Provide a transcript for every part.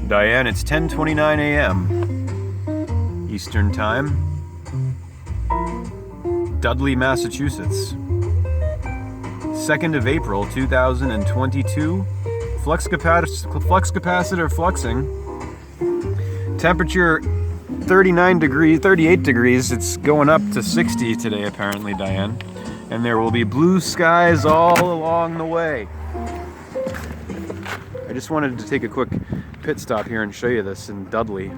Diane, it's 10:29 a.m. Eastern Time. Dudley, Massachusetts. 2nd of April, 2022. Flux capacitor fluxing. Temperature 38 degrees. It's going up to 60 today, apparently, Diane. And there will be blue skies all along the way. I just wanted to take a quick pit stop here and show you this in Dudley,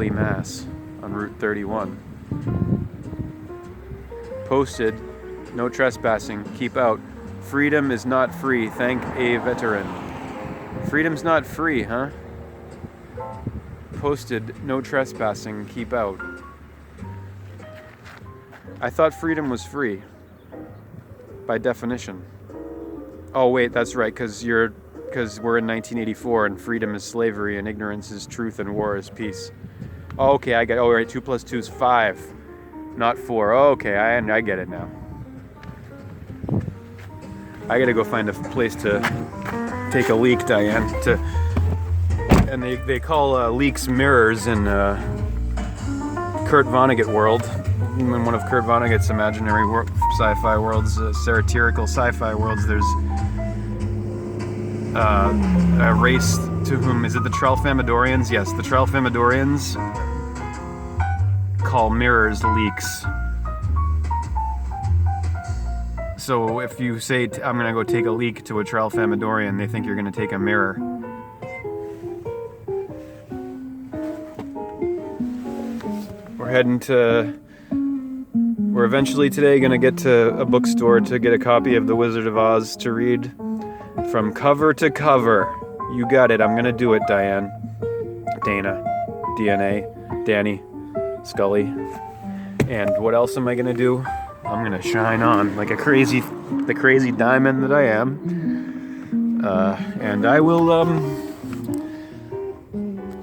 Mass, on Route 31. Posted, no trespassing, keep out. Freedom is not free, thank a veteran. Freedom's not free, huh? Posted, no trespassing, keep out. I thought freedom was free, by definition. Oh wait, that's right, because we're in 1984 and freedom is slavery and ignorance is truth and war is peace. Oh, okay, I get it. Oh, right, 2 + 2 is 5, not 4. Oh, okay, I get it now. I gotta go find a place to take a leak, Diane. And they call leaks mirrors in Kurt Vonnegut world. In one of Kurt Vonnegut's imaginary sci-fi worlds, satirical sci-fi worlds, there's a race to whom, is it the Tralfamadorians? Yes, the Tralfamadorians call mirrors leaks. So if you say, I'm gonna go take a leak to a Tralfamadorian, they think you're gonna take a mirror. We're eventually today gonna get to a bookstore to get a copy of The Wizard of Oz to read from cover to cover. You got it, I'm gonna do it, Diane. Dana, DNA, Danny, Scully. And what else am I gonna do? I'm gonna shine on like the crazy diamond that I am. And I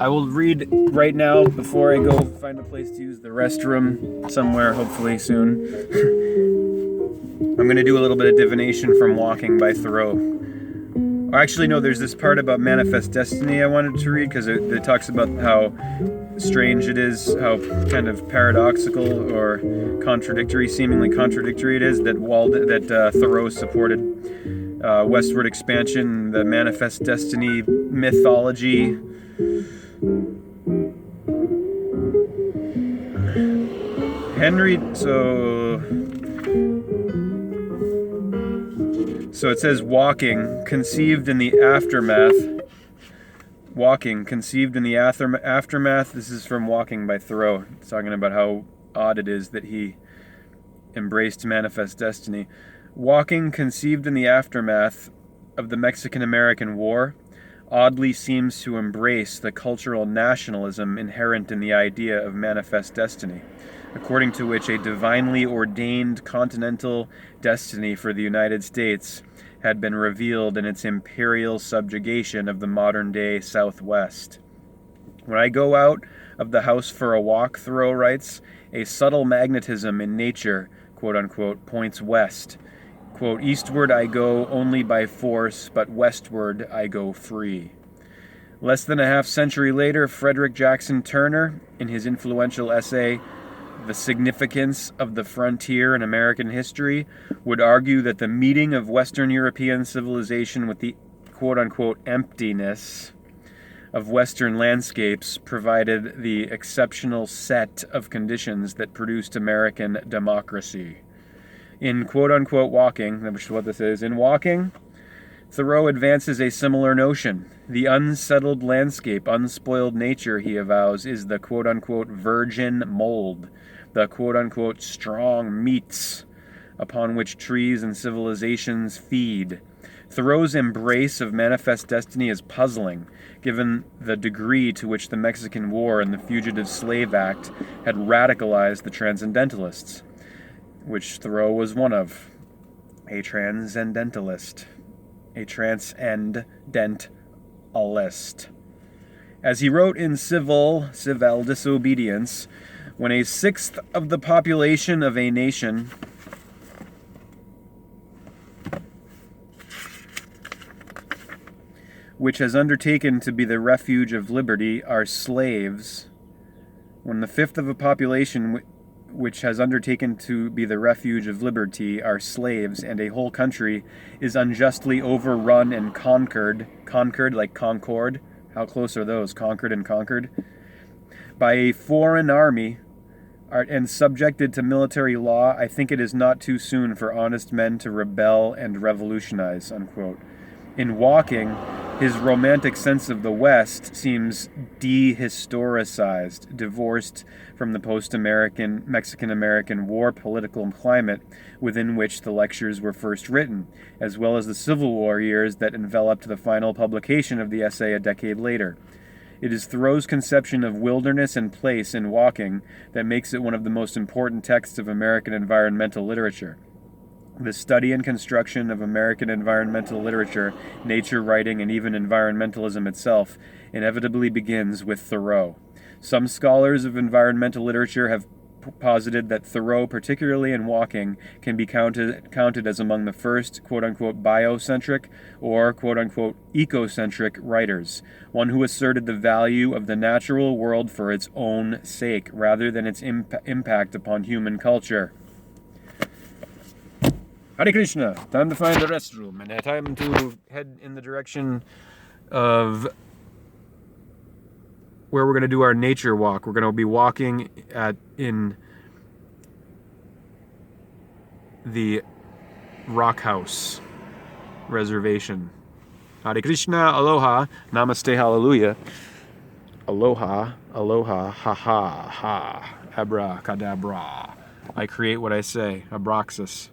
will read right now before I go find a place to use the restroom somewhere, hopefully soon. I'm going to do a little bit of divination from Walking by Thoreau. Actually, no, there's this part about Manifest Destiny I wanted to read because it talks about how strange it is, how kind of paradoxical or seemingly contradictory it is that Thoreau supported westward expansion, the Manifest Destiny mythology. So it says Walking, conceived in the aftermath. This is from Walking by Thoreau. It's talking about how odd it is that he embraced Manifest Destiny. Walking, conceived in the aftermath of the Mexican-American War, oddly seems to embrace the cultural nationalism inherent in the idea of manifest destiny, according to which a divinely ordained continental destiny for the United States had been revealed in its imperial subjugation of the modern-day Southwest. When I go out of the house for a walk, Thoreau writes, a subtle magnetism in nature, quote-unquote, points west. Quote, eastward I go only by force, but westward I go free. Less than a half-century later, Frederick Jackson Turner, in his influential essay, The Significance of the Frontier in American History, would argue that the meeting of Western European civilization with the quote-unquote emptiness of Western landscapes provided the exceptional set of conditions that produced American democracy. In quote-unquote Walking, which is what this is, in Walking, Thoreau advances a similar notion. The unsettled landscape, unspoiled nature, he avows, is the quote-unquote virgin mold, the quote-unquote strong meats upon which trees and civilizations feed. Thoreau's embrace of manifest destiny is puzzling, given the degree to which the Mexican War and the Fugitive Slave Act had radicalized the transcendentalists, which Thoreau was one of, a transcendentalist, a transcendentalist. As he wrote in Civil Disobedience, when a sixth of the population of a nation which has undertaken to be the refuge of liberty, are slaves. When the fifth of a population which has undertaken to be the refuge of liberty are slaves, and a whole country is unjustly overrun and conquered like concord, how close are those, conquered and conquered, by a foreign army, and subjected to military law, I think it is not too soon for honest men to rebel and revolutionize, unquote. In Walking, his romantic sense of the West seems dehistoricized, divorced from the post-American, Mexican-American war political climate within which the lectures were first written, as well as the Civil War years that enveloped the final publication of the essay a decade later. It is Thoreau's conception of wilderness and place in Walking that makes it one of the most important texts of American environmental literature. The study and construction of American environmental literature, nature writing, and even environmentalism itself inevitably begins with Thoreau. Some scholars of environmental literature have posited that Thoreau, particularly in Walking, can be counted as among the first quote-unquote biocentric or quote-unquote ecocentric writers, one who asserted the value of the natural world for its own sake rather than its impact upon human culture. Hare Krishna, time to find the restroom, and time to head in the direction of where we're going to do our nature walk. We're going to be walking in the Rock House Reservation. Hare Krishna, aloha, namaste, hallelujah. Aloha, aloha, ha ha ha, abracadabra. I create what I say, Abraxas.